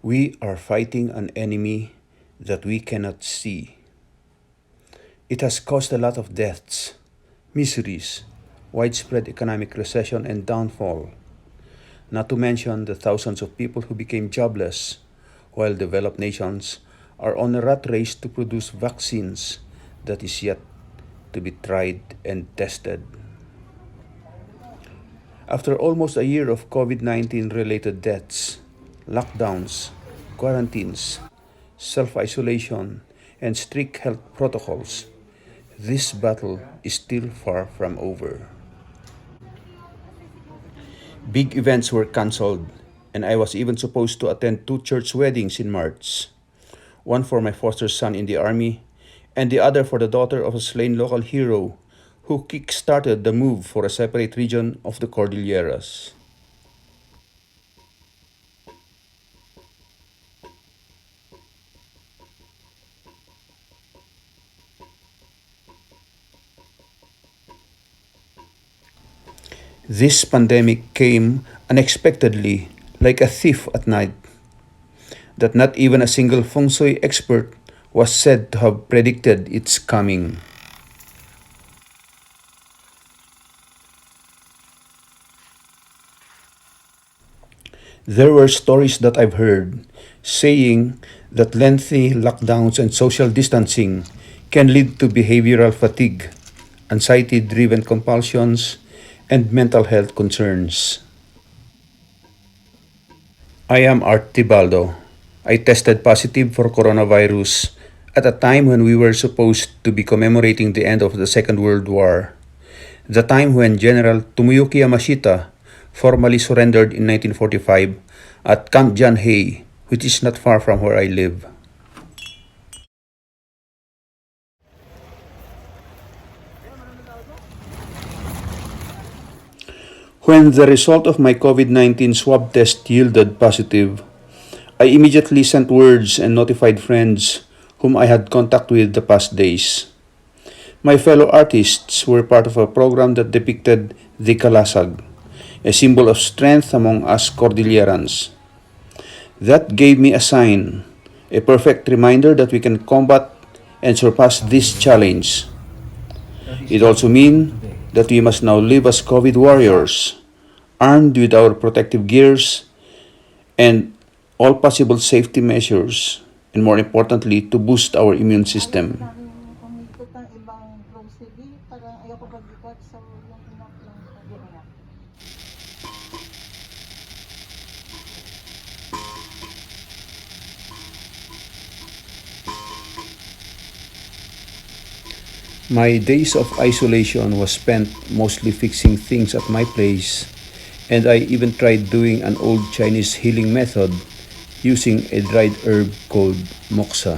We are fighting an enemy that we cannot see. It has caused a lot of deaths, miseries, widespread economic recession and downfall, not to mention the thousands of people who became jobless, while developed nations are on a rat race to produce vaccines that is yet to be tried and tested. After almost a year of COVID 19 related deaths, lockdowns, quarantines, self isolation, and strict health protocols, this battle is still far from over. Big events were cancelled, and I was even supposed to attend two church weddings in March, one for my foster son in the army, and the other for the daughter of a slain local hero who kick-started the move for a separate region of the Cordilleras. This pandemic came unexpectedly, like a thief at night, that not even a single feng shui expert was said to have predicted its coming. There were stories that I've heard saying that lengthy lockdowns and social distancing can lead to behavioral fatigue, anxiety driven compulsions, and mental health concerns. I am Artibaldo. I tested positive for coronavirus at a time when we were supposed to be commemorating the end of the Second World War, the time when General Tomoyuki Yamashita formally surrendered in 1945 at Camp Janhei, which is not far from where I live. When the result of my COVID 19 swab test yielded positive, I immediately sent words and notified friends whom I had contact with the past days. My fellow artists were part of a program that depicted the Kalasag, a symbol of strength among us Cordillerans. That gave me a sign, a perfect reminder that we can combat and surpass this challenge. It also means that we must now live as COVID warriors, armed with our protective gears and all possible safety measures, and more importantly, to boost our immune system. Umikot ng ibang grocery, parang ayoko pag-ikot, so yung inok lang ganyan. My days of isolation was spent mostly fixing things at my place, and I even tried doing an old Chinese healing method using a dried herb called moxa.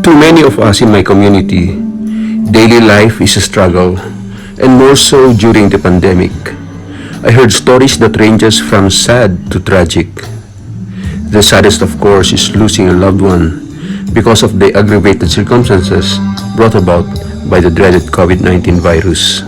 To many of us in my community, daily life is a struggle, and more so during the pandemic. I heard stories that ranges from sad to tragic. The saddest, of course, is losing a loved one because of the aggravated circumstances brought about by the dreaded COVID-19 virus.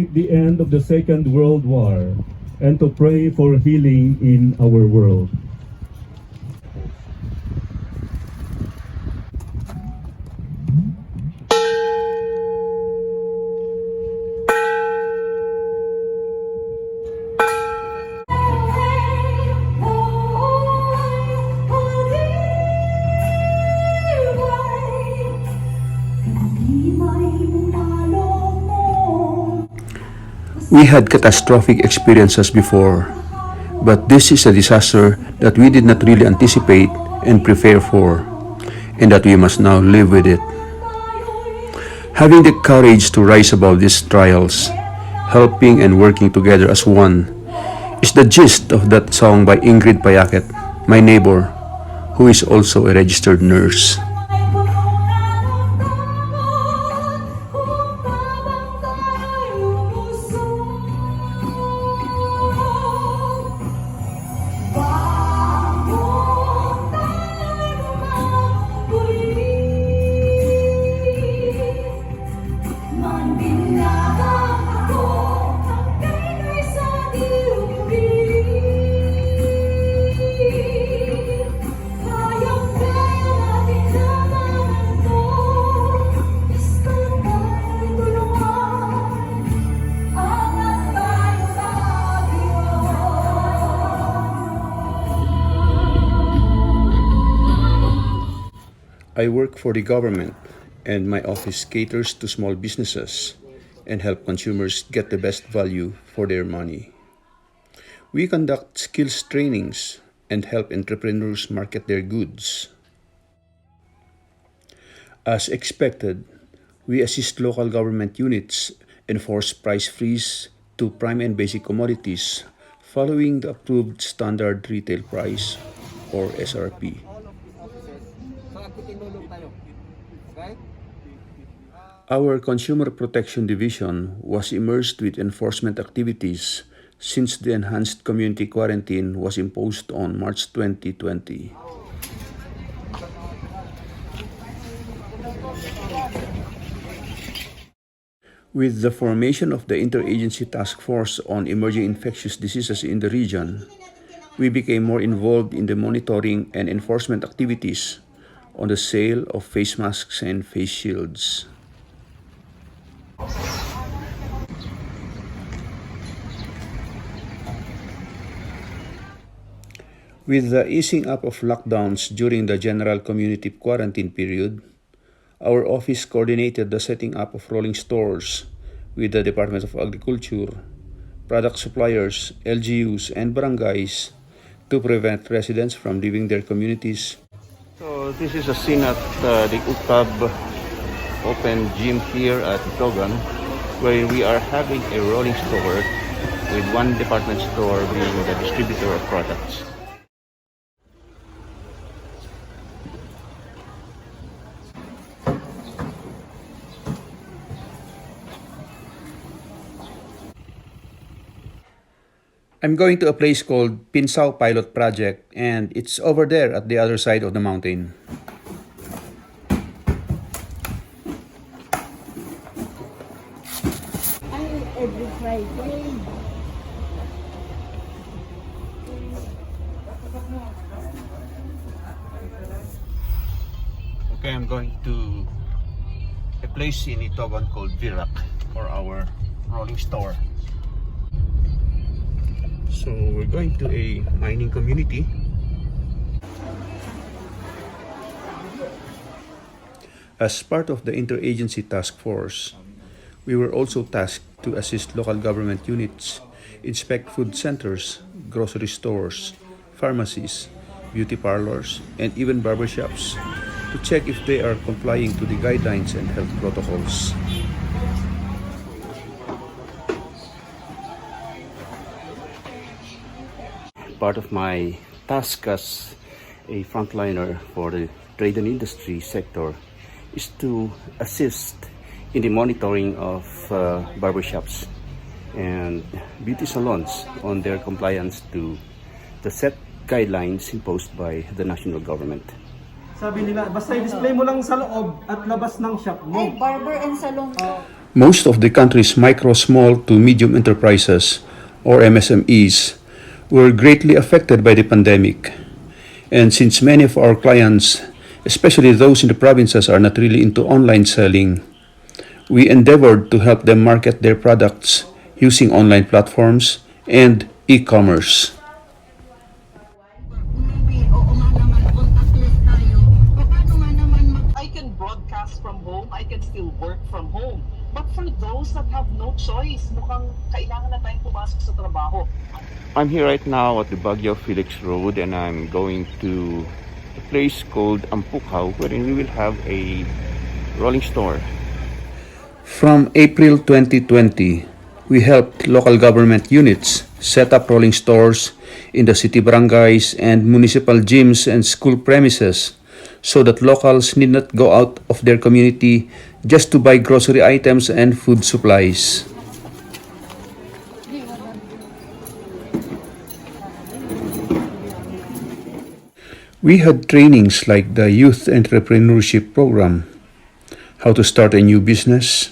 Celebrate the end of the Second World War and to pray for healing in our world. We had catastrophic experiences before, but this is a disaster that we did not really anticipate and prepare for, and that we must now live with it. Having the courage to rise above these trials, helping and working together as one, is the gist of that song by Ingrid Payaket, my neighbor, who is also a registered nurse. I work for the government, and my office caters to small businesses and help consumers get the best value for their money. We conduct skills trainings and help entrepreneurs market their goods. As expected, we assist local government units enforce price freeze to prime and basic commodities following the approved standard retail price or SRP. Our Consumer Protection Division was immersed with enforcement activities since the enhanced community quarantine was imposed on March 2020. With the formation of the Interagency Task Force on Emerging Infectious Diseases in the region, we became more involved in the monitoring and enforcement activities on the sale of face masks and face shields. With the easing up of lockdowns during the general community quarantine period, our office coordinated the setting up of rolling stores with the Department of Agriculture, product suppliers, LGUs, and barangays to prevent residents from leaving their communities. So this is a scene at the UCAB Open Gym here at Togan, where we are having a rolling store with one department store being the distributor of products. I'm going to a place called Pinsao Pilot Project, and it's over there at the other side of the mountain. Every Friday. Okay, I'm going to a place in Itogon called Virac for our rolling store. So we're going to a mining community. As part of the Interagency Task Force, we were also tasked to assist local government units, inspect food centers, grocery stores, pharmacies, beauty parlors, and even barbershops to check if they are complying to the guidelines and health protocols. part of my task as a frontliner for the trade and industry sector is to assist in the monitoring of barbershops and beauty salons on their compliance to the set guidelines imposed by the national government. Sabi nila, basta i-display mo lang sa loob at labas ng shop mo. Ay, barber and salon. Most of the country's micro, small to medium enterprises, or MSMEs, were greatly affected by the pandemic. And since many of our clients, especially those in the provinces, are not really into online selling, we endeavored to help them market their products using online platforms and e-commerce. Maybe, oo nga naman, contactless tayo. Paano nga naman, I can broadcast from home, I can still work from home. But for those that have no choice, mukhang kailangan na tayong pumasok sa trabaho. I'm here right now at the Baguio Felix Road, and I'm going to a place called Ampukaw, wherein we will have a rolling store. From April 2020, we helped local government units set up rolling stores in the city barangays and municipal gyms and school premises so that locals need not go out of their community just to buy grocery items and food supplies. We had trainings like the Youth Entrepreneurship Program, how to start a new business,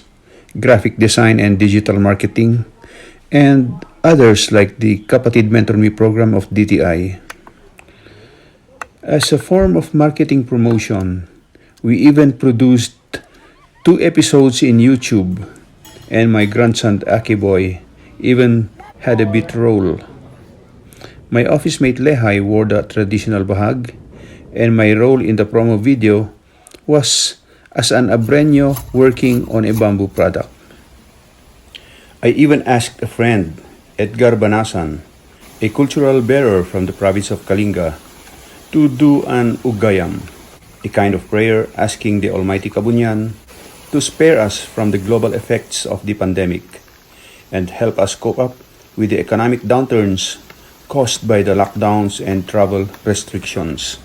graphic design and digital marketing, and others like the Kapatid Mentor Me program of DTI. As a form of marketing promotion, we even produced 2 episodes in YouTube, and my grandson Akiboy even had a bit role. My office mate Lehay wore the traditional bahag, and my role in the promo video was as an abreño working on a bamboo product. I even asked a friend, Edgar Banasan, a cultural bearer from the province of Kalinga, to do an ugayam, a kind of prayer asking the Almighty Kabunyan to spare us from the global effects of the pandemic and help us cope up with the economic downturns caused by the lockdowns and travel restrictions.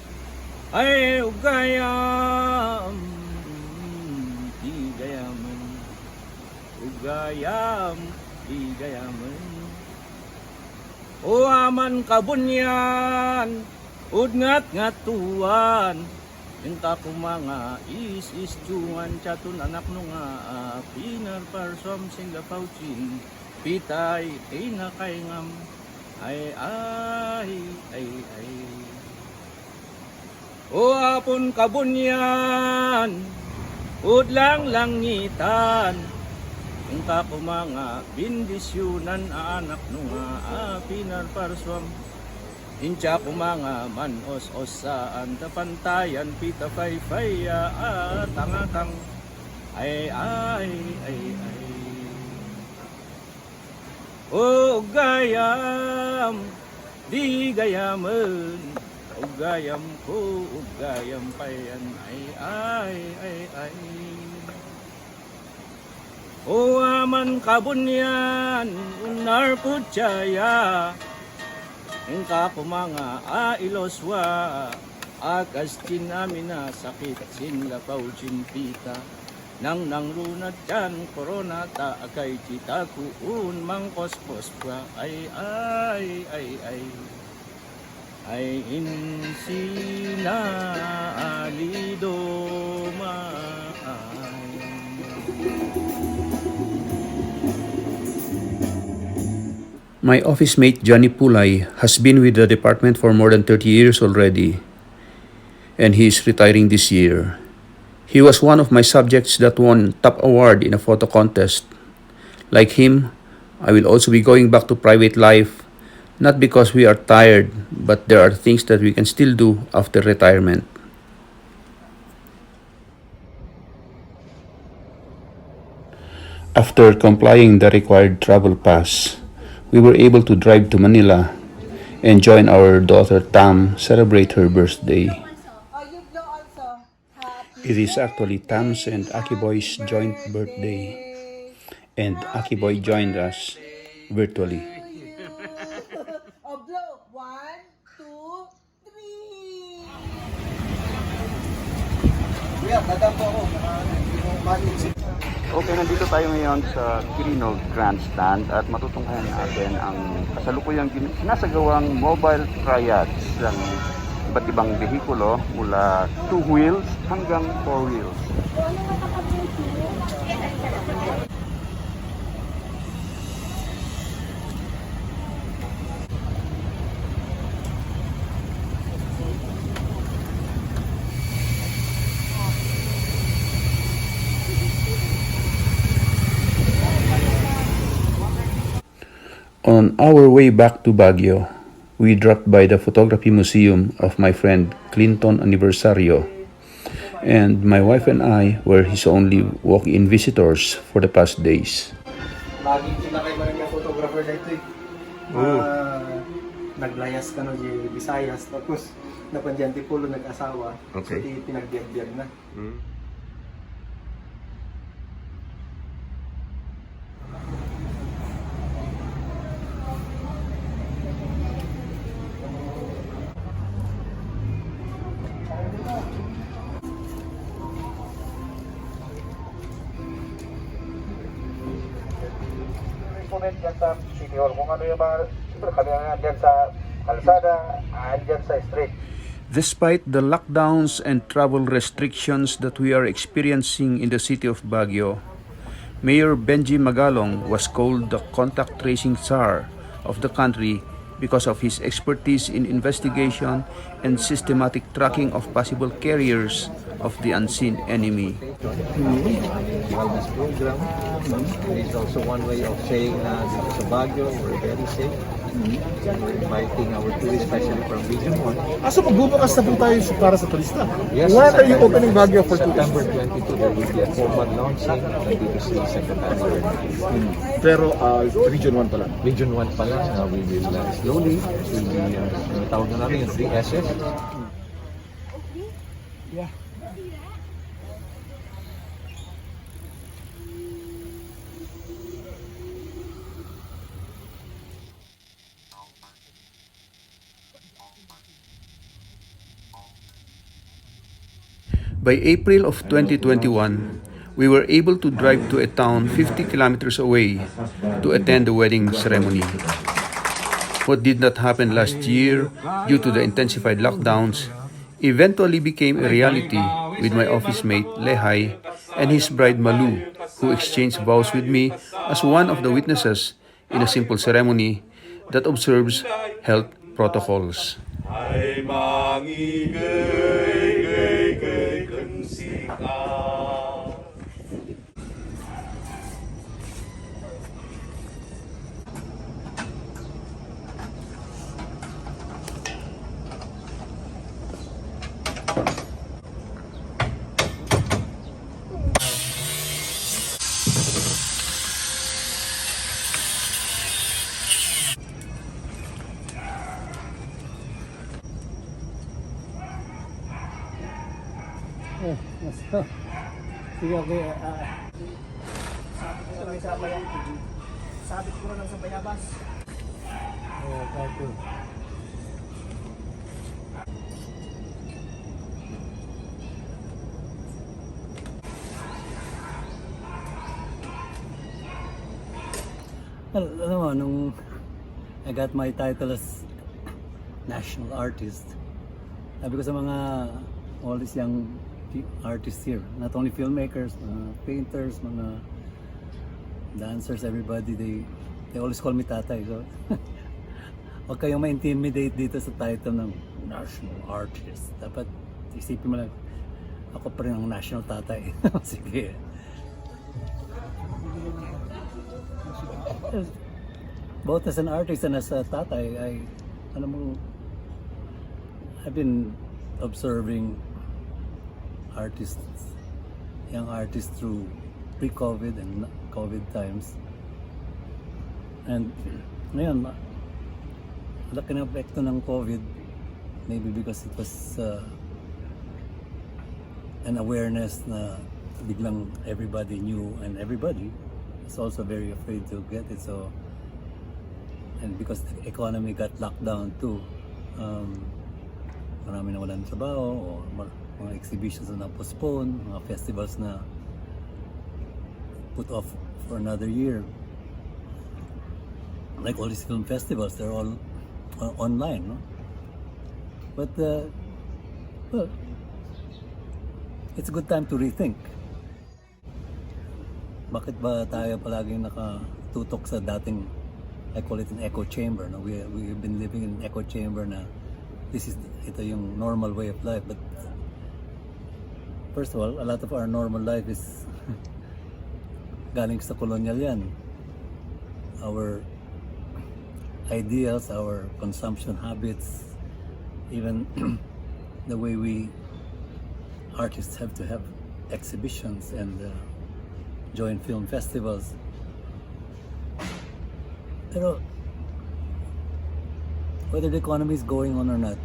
Ay ugayam, di gayaman. Ugayam, di gayaman. O aman kabunyan, udngat ngatuan. Inta ko mga is-istuan, chatun anak nung pinar parsom sing lapauchin. Pitay, ay nakaingam. Ay, ay, ay, ay. O apon kabunyan, udlang langitan, ingka ko mga bindisyonan anak nunga pinar parswam, hincha ko mga manos-osaan, tapantayan pita fay-faya tangakang, ay, ay, ay, ay. O gayam, di gayaman, ugayam ko, ugayam payan, ay, ay, ay, ay. O aman kabunyan, unar putyaya, ingka ko mga iloswa, akas namin na sakit, sinlapaw pita. Nang runat dyan, korona ta akay kita kuun mangkospos pa, ay, ay, ay, ay. Ay insina alido maay. My office mate Johnny Pulay has been with the department for more than 30 years already, and he is retiring this year. He was one of my subjects that won top award in a photo contest. Like him, I will also be going back to private life, not because we are tired, but there are things that we can still do after retirement. After complying the required travel pass, we were able to drive to Manila and join our daughter Tam celebrate her birthday. You blow also. Happy It is actually Tam's and Akiboy's joint birthday, and Akiboy joined us virtually. Oh, blow. 1, Okay, nandito tayo ngayon sa Quirino Grandstand at matutunghayan natin ang kasalukuyang sinasagawang mobile triads ng iba't ibang behikulo mula 2 wheels hanggang 4 wheels. On our way back to Baguio, we dropped by the photography museum of my friend Clinton Aniversario, and my wife and I were his only walk-in visitors for the past days. Laging kinakay mo rin yung photographer na ito eh. Naglayas ka na di Visayas, tapos napandiyan di pulo nag-asawa. Okay. So pinagbiag-biag na. Comment dyan sa City Hall kung ano yung mga, siyempre kami nga dyan sa kalsada, dyan sa street. Despite the lockdowns and travel restrictions that we are experiencing in the city of Baguio, Mayor Benji Magalong was called the contact tracing czar of the country because of his expertise in investigation and systematic tracking of possible carriers of the unseen enemy. Wellness program. It is also one way of saying na dito sa Baguio, we're very safe. We're inviting our tourists, especially from Region 1. So magbubukas na po tayo para sa turista. Yes, When are you opening Baguio for September tourists? 22, there will be a formal launching dito sa Secretary. Pero Region 1 pa lang. Region 1 pa lang, we will slowly, will be, tawag na namin yung 3 S's. By April of 2021, we were able to drive to a town 50 kilometers away to attend the wedding ceremony. What did not happen last year due to the intensified lockdowns eventually became a reality with my office mate Lehay and his bride Malu, who exchanged vows with me as one of the witnesses in a simple ceremony that observes health protocols. Ay mangigay kensika. Sige, okay. Sabit ko lang sa bayabas. Okay. Alam mo, nung I got my title as national artist, sabi ko sa mga all these young artists here, not only filmmakers, painters, mga dancers, everybody, they always call me tatay. So, huwag kayong ma-intimidate dito sa title ng national artist. Dapat isipin mo lang, ako pa rin ang national tatay. Sige. Both as an artist and as a tatay, I've been observing artists, young artists through pre-COVID and COVID times. And ngayon, laki ng epekto ng COVID, maybe because it was an awareness na biglang everybody knew and everybody is also very afraid to get it. So, and because the economy got locked down too, marami nawalan ng trabaho, or mga exhibitions na postpone, mga festivals na put off for another year. Like all these film festivals, they're all online, no? But, well, it's a good time to rethink. Bakit ba tayo palaging nakatutok sa dating, I call it an echo chamber, no? We've been living in an echo chamber na ito yung normal way of life. But first of all, a lot of our normal life is galing sa kolonyal yan. Our ideals, our consumption habits, even the way we artists have to have exhibitions and join film festivals. Pero whether the economy is going on or not,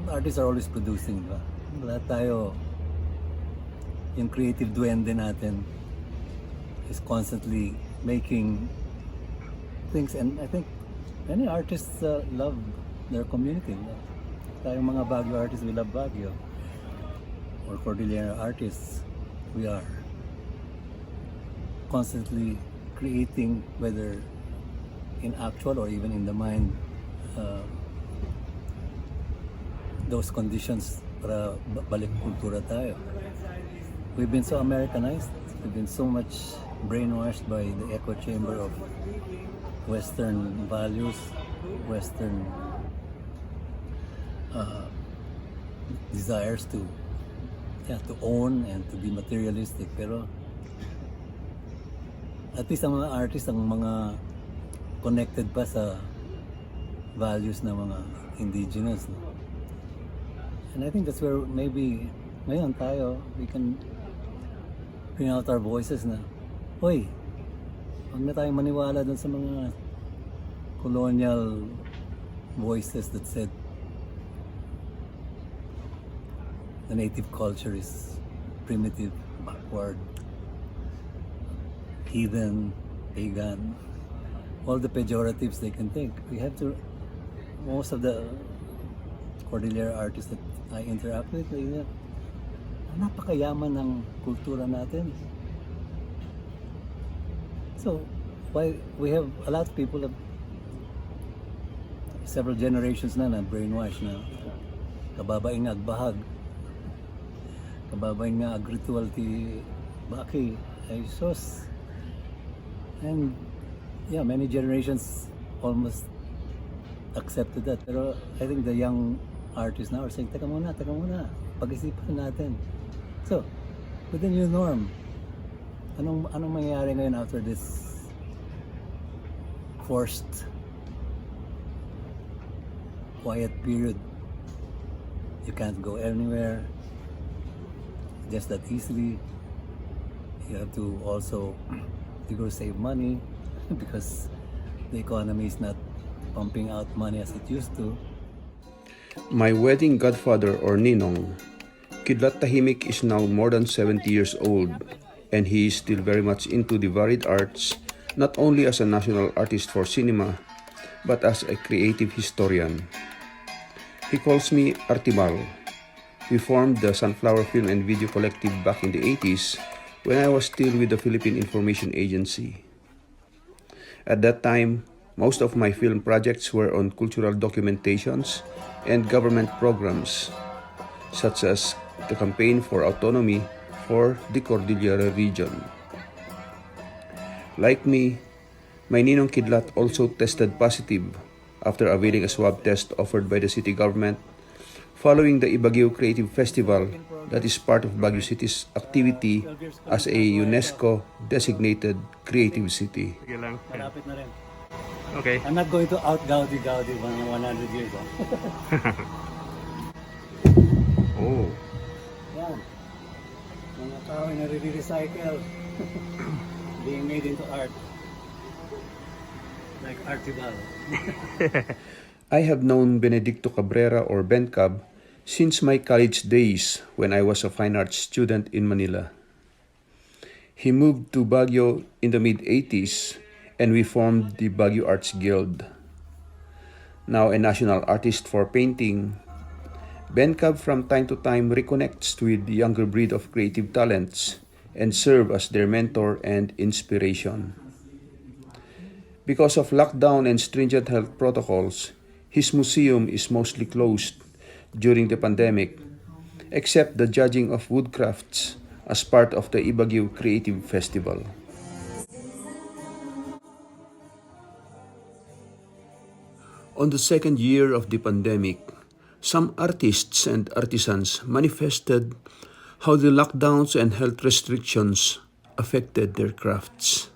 artists are always producing, diba? Lahat tayo, yung creative duende natin is constantly making things, and I think many artists love their community. Tayong mga Baguio artists, we love Baguio. Or Cordillera artists, we are constantly creating, whether in actual or even in the mind, those conditions para balik kultura tayo. We've been so Americanized, we've been so much brainwashed by the echo chamber of Western values, Western desires to own and to be materialistic. Pero at least ang mga artists, ang mga connected pa sa values ng mga indigenous, no? And I think that's where maybe ngayon tayo, we can bring out our voices na, hoy, huwag na tayong maniwala dun sa mga colonial voices that said the native culture is primitive, backward, heathen, pagan, all the pejoratives they can think. We have to, most of the Cordillera artists that I interact with, napakayaman ng kultura natin. So, why we have a lot of people, several generations na brainwash na kababain nga agbahag, kababain nga agritual ti baki ay sos. And yeah, many generations almost accepted that. Pero I think the young artists now are saying, teka muna, pag-isipan natin. So, with the new norm, anong mangyayari ngayon after this forced quiet period? You can't go anywhere just that easily. You have to also save money because the economy is not pumping out money as it used to. My wedding godfather or ninong, Kidlat Tahimik, is now more than 70 years old, and he is still very much into the varied arts, not only as a national artist for cinema, but as a creative historian. He calls me Artibal. We formed the Sunflower Film and Video Collective back in the 80s when I was still with the Philippine Information Agency. At that time, most of my film projects were on cultural documentations and government programs, such as the campaign for autonomy for the Cordillera region. Like me, my ninong Kidlat also tested positive after availing a swab test offered by the city government following the Baguio Creative Festival that is part of Baguio City's activity as a UNESCO designated creative city. Sige lang. Malapit na rin. Okay. I'm not going to out-gaudi 100 years. Oh. Yan. Mga kahoy na re-recycle. Being made into art. Like Artibal. I have known Benedicto Cabrera or Ben Cab since my college days when I was a fine arts student in Manila. He moved to Baguio in the mid-80s and we formed the Baguio Arts Guild. Now a national artist for painting, Ben Cab from time to time reconnects with the younger breed of creative talents and serve as their mentor and inspiration. Because of lockdown and stringent health protocols, his museum is mostly closed during the pandemic, except the judging of woodcrafts as part of the Ibagyo Creative Festival. On the second year of the pandemic, some artists and artisans manifested how the lockdowns and health restrictions affected their crafts.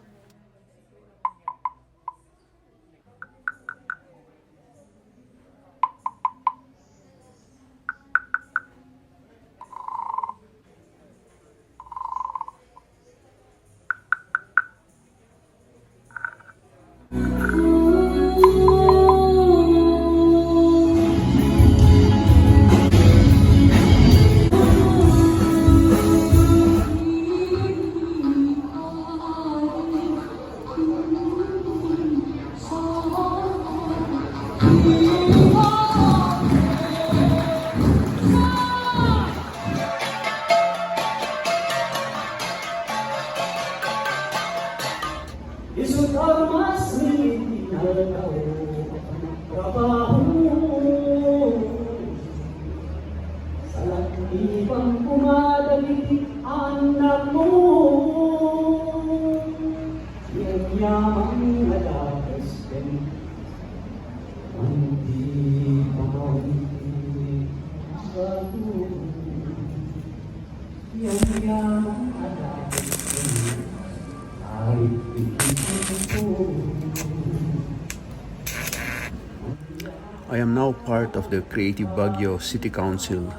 I am now part of the Creative Baguio City Council,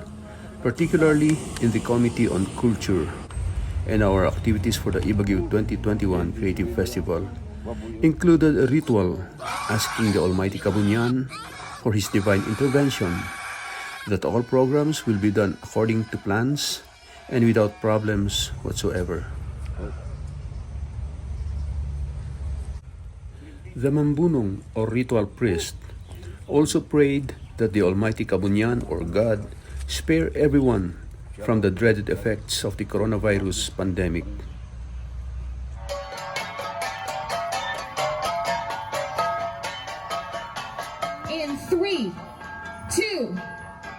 particularly in the Committee on Culture, and our activities for the Ibagyo 2021 Creative Festival included a ritual asking the Almighty Kabunyan for his divine intervention, that all programs will be done according to plans and without problems whatsoever. The Mambunong or ritual priest also prayed that the Almighty Kabunyan or God spare everyone from the dreaded effects of the coronavirus pandemic. In 3, 2,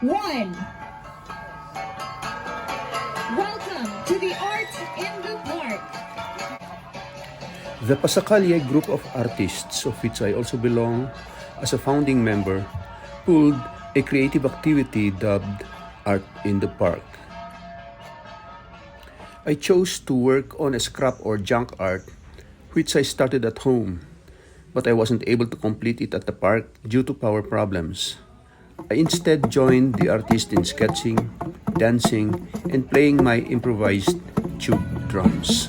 1. Welcome to the Art in the Park. The Pasakalye group of artists, of which I also belong as a founding member, pulled a creative activity dubbed Art in the Park. I chose to work on a scrap or junk art, which I started at home, but I wasn't able to complete it at the park due to power problems. I instead joined the artists in sketching, dancing, and playing my improvised tube drums.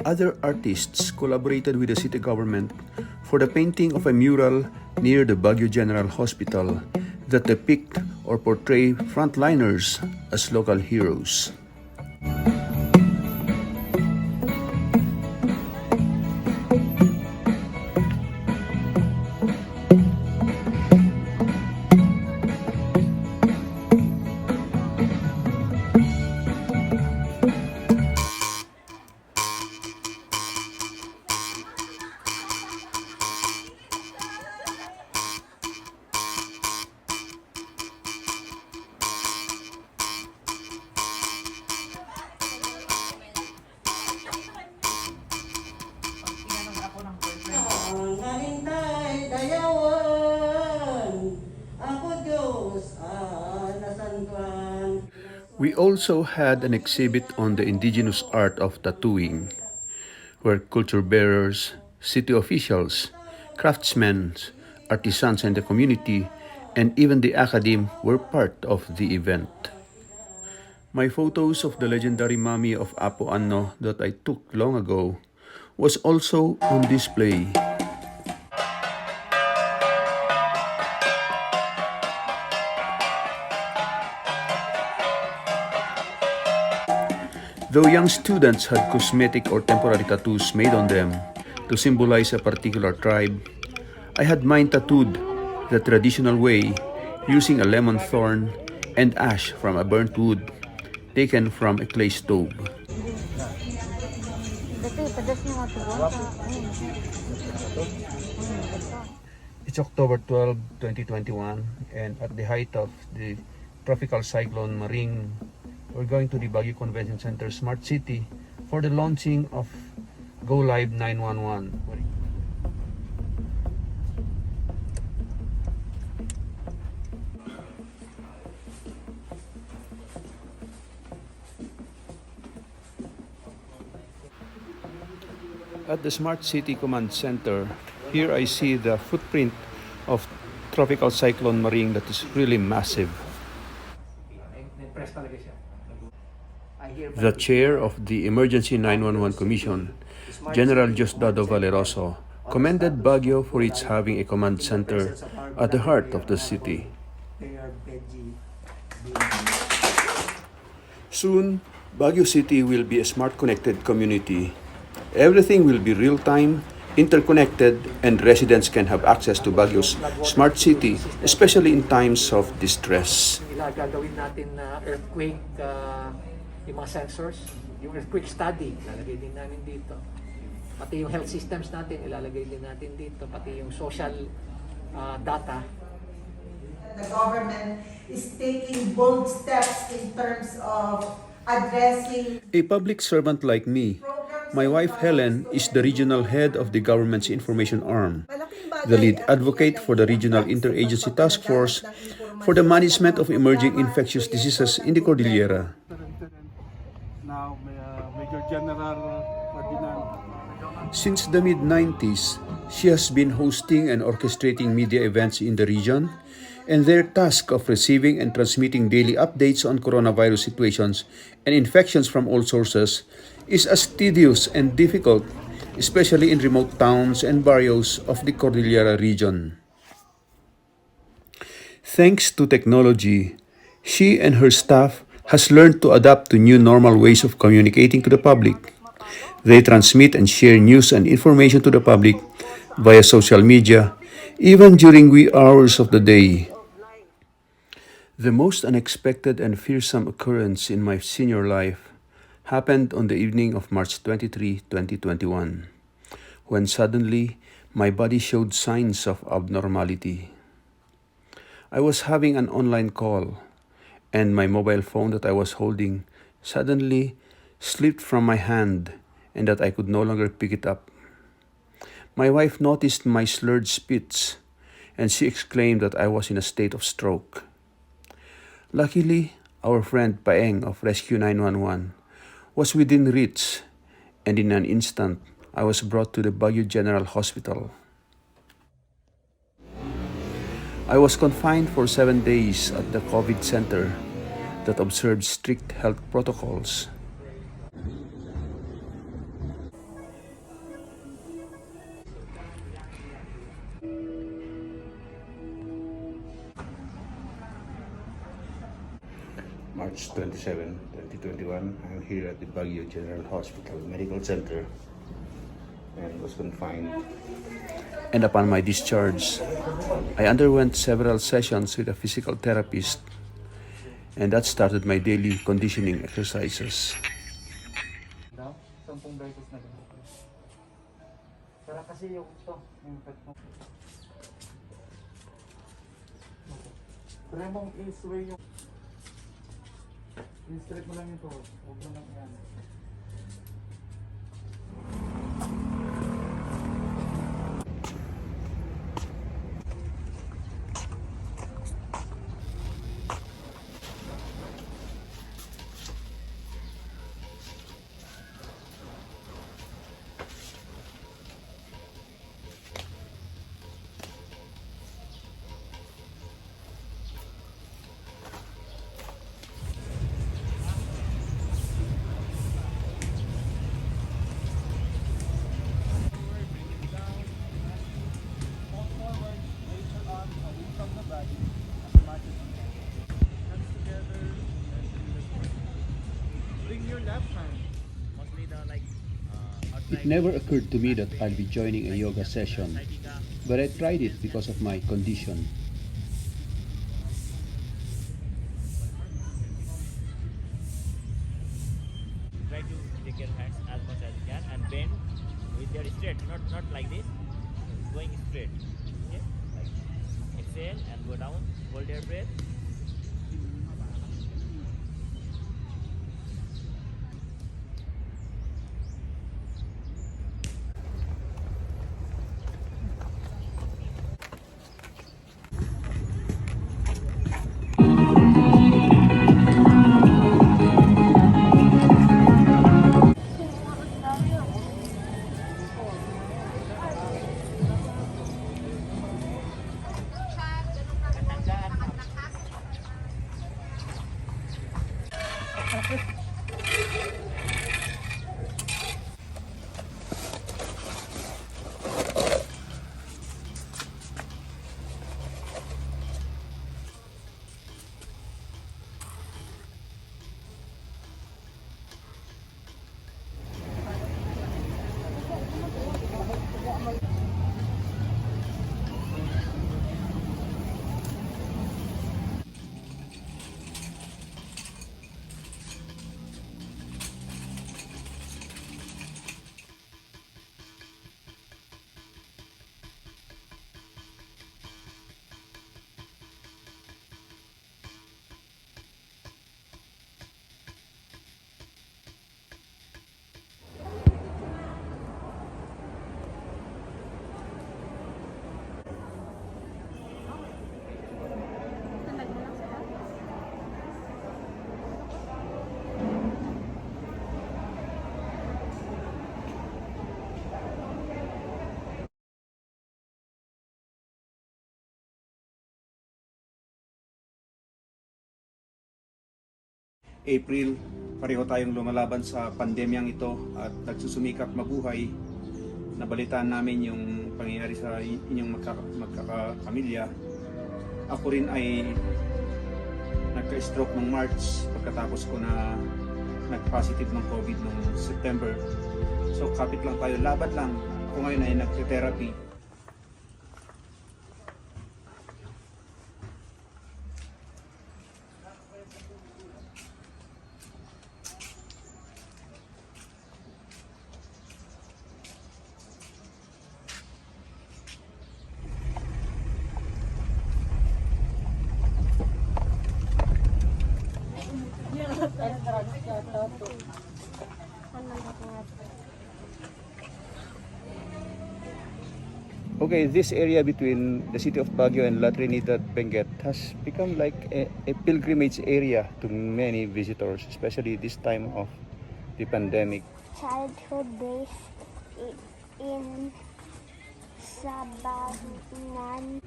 Other artists collaborated with the city government for the painting of a mural near the Baguio General Hospital that depict or portray frontliners as local heroes. We also had an exhibit on the indigenous art of tattooing, where culture bearers, city officials, craftsmen, artisans in the community, and even the academe were part of the event. My photos of the legendary mummy of Apo Anno that I took long ago was also on display. Though young students had cosmetic or temporary tattoos made on them to symbolize a particular tribe, I had mine tattooed the traditional way using a lemon thorn and ash from a burnt wood taken from a clay stove. It's October 12, 2021, and at the height of the tropical cyclone Maring, we're going to the Baguio Convention Center Smart City for the launching of Go Live 911. At the Smart City Command Center, here I see the footprint of Tropical Cyclone Maring that is really massive. The chair of the Emergency 911 Commission, General Diosdado Valeroso, commended Baguio for its having a command center at the heart of the city. Soon, Baguio City will be a smart connected community. Everything will be real-time, interconnected, and residents can have access to Baguio's smart city, especially in times of distress. Gagawin natin na earthquake, yung mga sensors, yung earthquake study, ilalagay din namin dito. Pati yung health systems natin, ilalagay din natin dito. Pati yung social data. The government is taking bold steps in terms of addressing. A public servant like me, my wife Helen is the regional head of the government's information arm, the lead advocate for the Regional Interagency Task Force for the management of emerging infectious diseases in the Cordillera. Now, Major General Ferdinand. Since the mid-90s, she has been hosting and orchestrating media events in the region, and their task of receiving and transmitting daily updates on coronavirus situations and infections from all sources is as tedious and difficult, especially in remote towns and barrios of the Cordillera region. Thanks to technology, she and her staff has learned to adapt to new normal ways of communicating to the public. They transmit and share news and information to the public via social media, even during wee hours of the day. The most unexpected and fearsome occurrence in my senior life happened on the evening of March 23, 2021, when suddenly my body showed signs of abnormality. I was having an online call, and my mobile phone that I was holding suddenly slipped from my hand and that I could no longer pick it up. My wife noticed my slurred speech, and she exclaimed that I was in a state of stroke. Luckily, our friend Paeng of Rescue 911 was within reach, and in an instant, I was brought to the Baguio General Hospital. I was confined for 7 days at the COVID center that observed strict health protocols. March 27, 2021. I'm here at the Baguio General Hospital Medical Center and was confined. And upon my discharge, I underwent several sessions with a physical therapist, and that started my daily conditioning exercises. 10 beses na ganito. Para kasi yung ito, yung pet mo. Try mong i-sway yung... I-straight mo lang yung tuhod. Huwag mo lang yan. It never occurred to me that I'll be joining a yoga session, but I tried it because of my condition. Try to take your hands as much as you can and bend with your straight, not like this, going straight. Okay, like exhale and go down, hold your breath. April, pareho tayong lumalaban sa pandemyang ito at nagsusumikap mabuhay. Nabalitaan namin yung pangyayari sa inyong magkakapamilya. Ako rin ay nagka-stroke ng March pagkatapos ko na nag-positive ng COVID noong September. So kapit lang tayo, laban lang. Ako ngayon ay nag-therapy. Okay, this area between the city of Baguio and La Trinidad, Benguet has become like a pilgrimage area to many visitors, especially this time of the pandemic. Childhood days in Sabangan.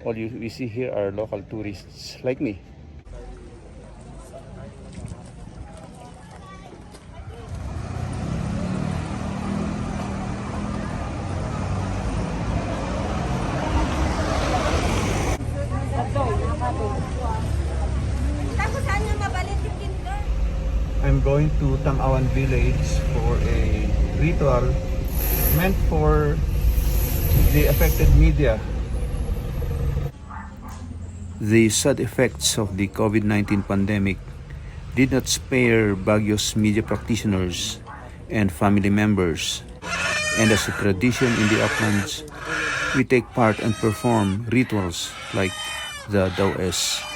All we see here are local tourists like me. I'm going to Tang-Awan village for a ritual meant for the affected media. The sad effects of the COVID-19 pandemic did not spare Baguio's media practitioners and family members. And as a tradition in the uplands, we take part and perform rituals like the Dawes.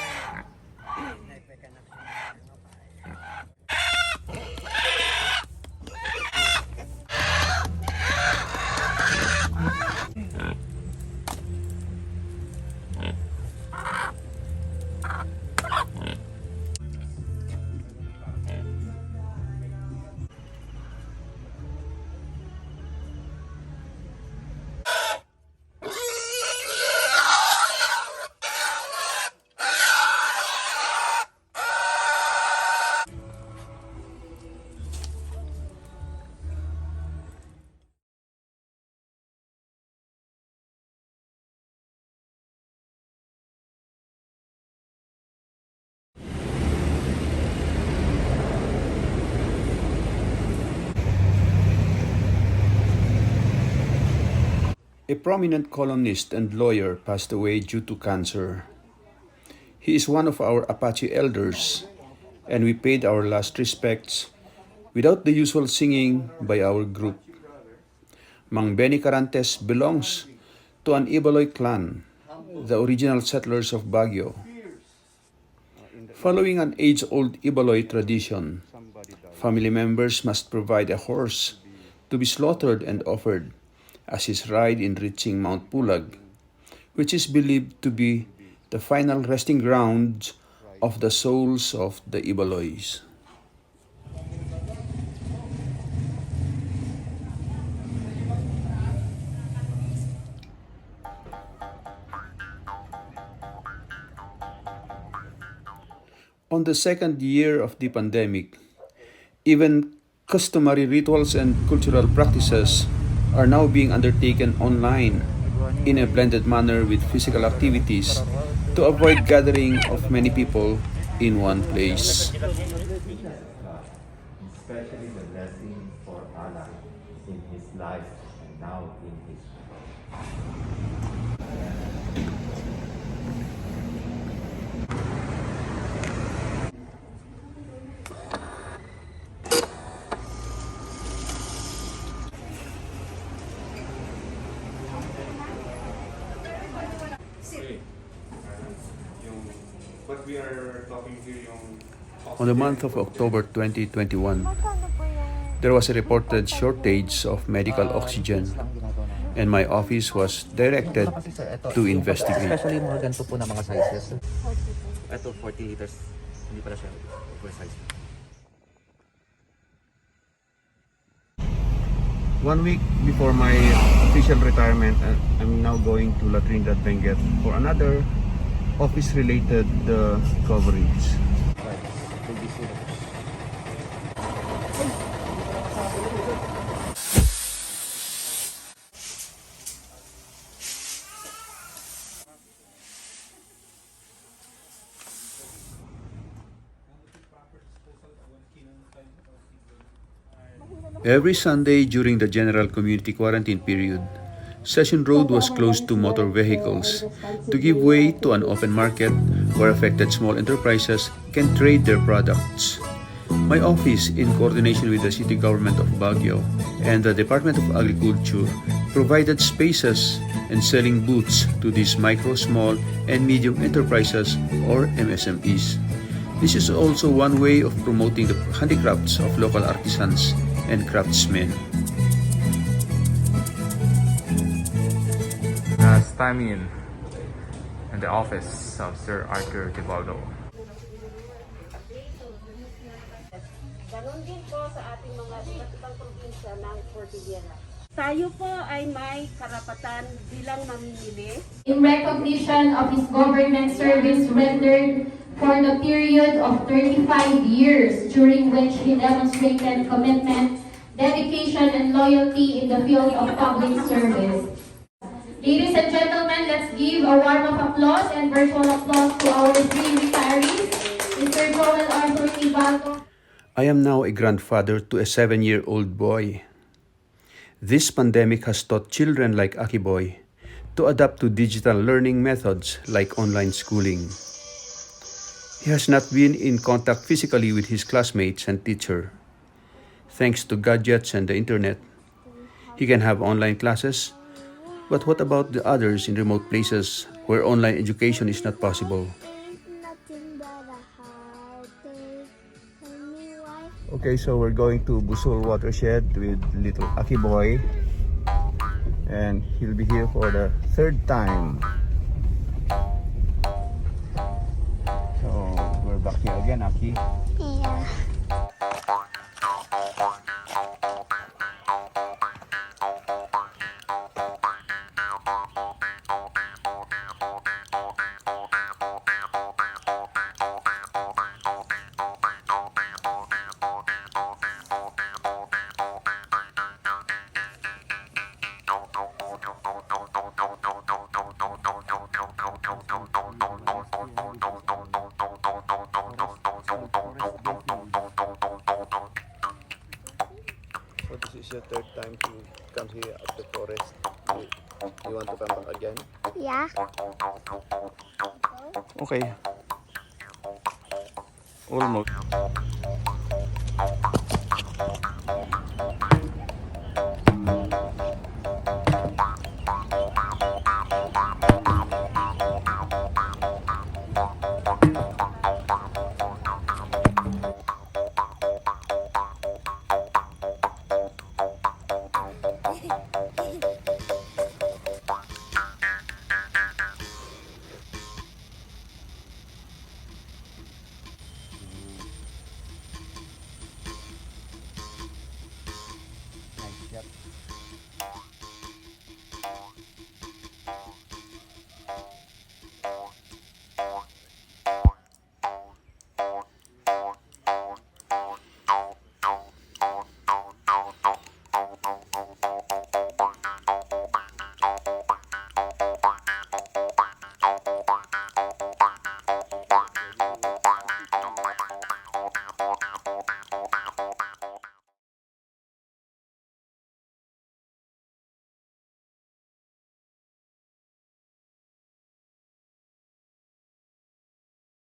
A prominent columnist and lawyer passed away due to cancer. He is one of our Apache elders, and we paid our last respects without the usual singing by our group. Mang Benny Carantes belongs to an Ibaloy clan, the original settlers of Baguio. Following an age-old Ibaloy tradition, family members must provide a horse to be slaughtered and offered as his ride in reaching Mount Pulag, which is believed to be the final resting ground of the souls of the Ibaloys. On the second year of the pandemic, even customary rituals and cultural practices are now being undertaken online in a blended manner with physical activities to avoid gathering of many people in one place. Especially the blessing for Allah in his life and now in his On the month of October 2021, there was a reported shortage of medical oxygen, and my office was directed to investigate. Especially mga ganito po na mga sizes. Ito 40 liters, hindi pala siya oversized. 1 week before my official retirement, I'm now going to La Trinidad Benguet for another office-related coverage. Every Sunday during the general community quarantine period, Session Road was closed to motor vehicles to give way to an open market where affected small enterprises can trade their products. My office, in coordination with the City Government of Baguio and the Department of Agriculture, provided spaces and selling booths to these micro, small, and medium enterprises or MSMEs. This is also one way of promoting the handicrafts of local artisans and craftsmen. Last time in the office of Sir Tibaldo. Ganon din po sa ating mga iba't ibang probinsya ng Cordillera. Tayo po ay may karapatan bilang mamimili. In recognition of his government service rendered for the period of 35 years, during which he demonstrated commitment, dedication, and loyalty in the field of public service. Ladies and gentlemen, let's give a warm of applause and virtual applause to our three retirees, Mr. Joel Arthur Tibaldo. I am now a grandfather to a 7-year-old boy. This pandemic has taught children like Aki Boy to adapt to digital learning methods like online schooling. He has not been in contact physically with his classmates and teacher. Thanks to gadgets and the internet, he can have online classes. But what about the others in remote places where online education is not possible? Okay, so we're going to Busul watershed with little Aki Boy, and he'll be here for the 3rd time. So we're back here again, Aki. Yeah. So this is your 3rd time to come here at the forest. You want to come back again? Yeah. Okay. Almost.